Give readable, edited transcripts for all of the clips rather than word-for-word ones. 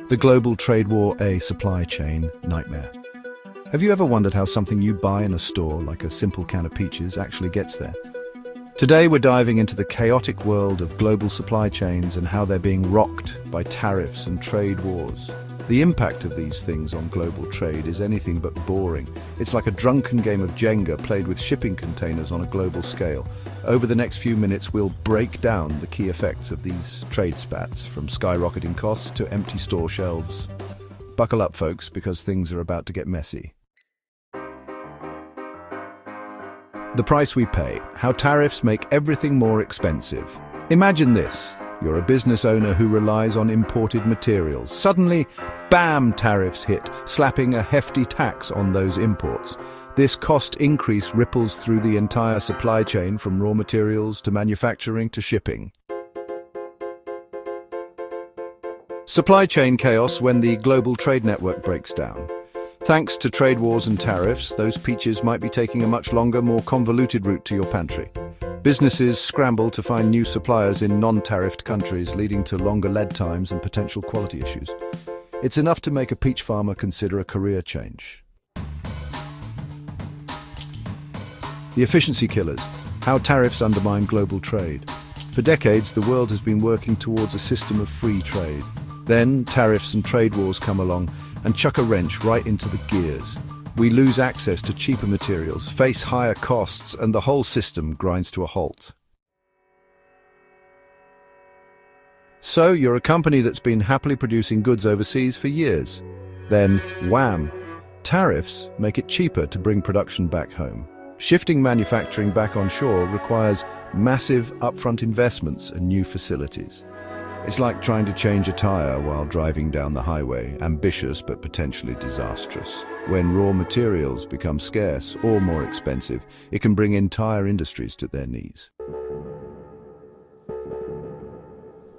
The global trade war, a supply chain nightmare. Have you ever wondered how something you buy in a store, like a simple can of peaches, actually gets there? Today we're diving into the chaotic world of global supply chains and how they're being rocked by tariffs and trade wars. The impact of these things on global trade is anything but boring. It's like a drunken game of Jenga played with shipping containers on a global scale. Over the next few minutes, we'll break down the key effects of these trade spats, from skyrocketing costs to empty store shelves. Buckle up, folks, because things are about to get messy. The price we pay, how tariffs make everything more expensive. Imagine this. You're a business owner who relies on imported materials. Suddenly, bam, tariffs hit, slapping a hefty tax on those imports. This cost increase ripples through the entire supply chain, from raw materials to manufacturing to shipping. Supply chain chaos when the global trade network breaks down. Thanks to trade wars and tariffs, those peaches might be taking a much longer, more convoluted route to your pantry. Businesses scramble to find new suppliers in non-tariffed countries, leading to longer lead times and potential quality issues. It's enough to make a peach farmer consider a career change. The efficiency killers, how tariffs undermine global trade. For decades, the world has been working towards a system of free trade. Then, tariffs and trade wars come along and chuck a wrench right into the gears. We lose access to cheaper materials, face higher costs, and the whole system grinds to a halt. So, you're a company that's been happily producing goods overseas for years. Then, wham! Tariffs make it cheaper to bring production back home. Shifting manufacturing back onshore requires massive upfront investments and new facilities. It's like trying to change a tire while driving down the highway, ambitious but potentially disastrous. When raw materials become scarce or more expensive, it can bring entire industries to their knees.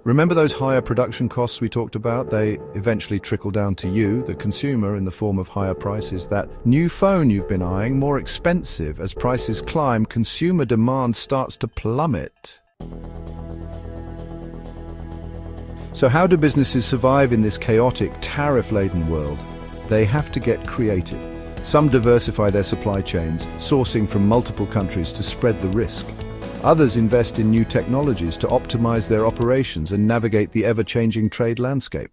Remember those higher production costs we talked about? They eventually trickle down to you, the consumer, in the form of higher prices. That new phone you've been eyeing, more expensive. As prices climb, consumer demand starts to plummet. So how do businesses survive in this chaotic, tariff-laden world? They have to get creative. Some diversify their supply chains, sourcing from multiple countries to spread the risk. Others invest in new technologies to optimize their operations and navigate the ever-changing trade landscape.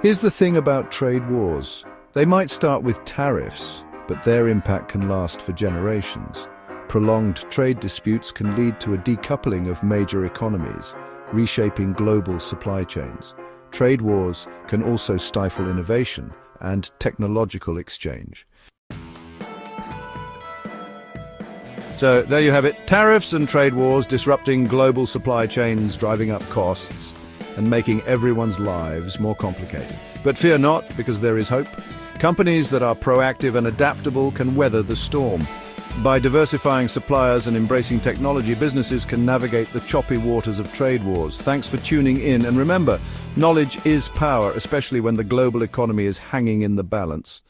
Here's the thing about trade wars. They might start with tariffs, but their impact can last for generations. Prolonged trade disputes can lead to a decoupling of major economies, reshaping global supply chains. Trade wars can also stifle innovation and technological exchange. So there you have it. Tariffs and trade wars disrupting global supply chains, driving up costs, and making everyone's lives more complicated. But fear not, because there is hope. Companies that are proactive and adaptable can weather the storm. By diversifying suppliers and embracing technology, businesses can navigate the choppy waters of trade wars. Thanks for tuning in, and remember, knowledge is power, especially when the global economy is hanging in the balance.